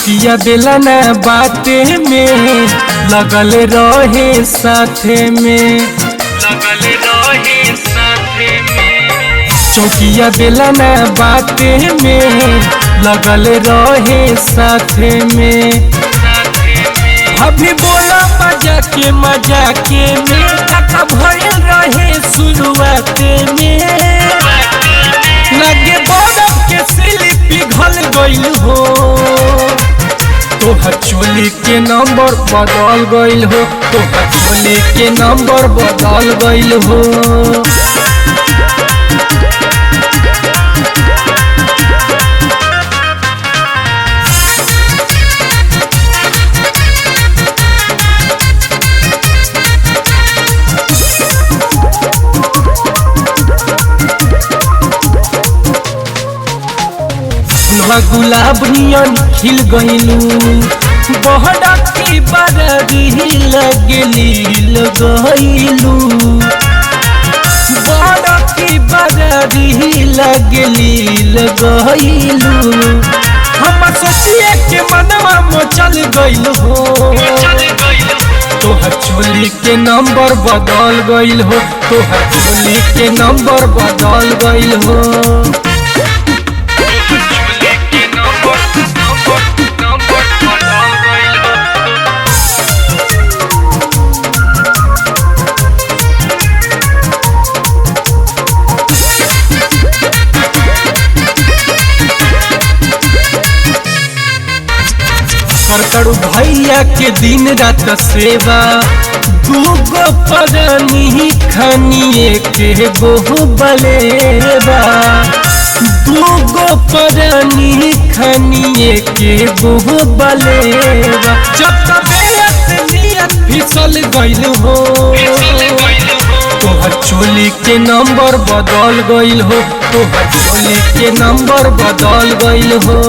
चौकिया बेला ना बाते में लगल रहे साथे में, चौकिया बेला ना बाते में लगल रहे साथे में। अभी बोला मजा के में का भयल रहे शुरुआत में, लगे बर्फ के सिली पिघल गइल हो, तोहर चोली के नंबर बदल गइल हो, तोहर चोली के नंबर बदल गइल हो। गुलाब नियन खिल गइलू, बहरा की बररी लगली लगइलू, बहरा की बररी लगली लगइलू। हम सोचिए के मनवा मचल गइल हो, तोहर चोली के नंबर बदल गइल हो, तोहर चोली के नंबर बदल गइल हो। करतड़ू भैया के दिन रात सेवा, दूगो परानी खनिए के बहु बलेबा, दूगो परानी खनिए के बहु बलेबा। जब तबीयत नियत फिसल गइल हो, तोहर चोली के नंबर बदल गइल हो, तोहर चोली के नंबर बदल गइल हो।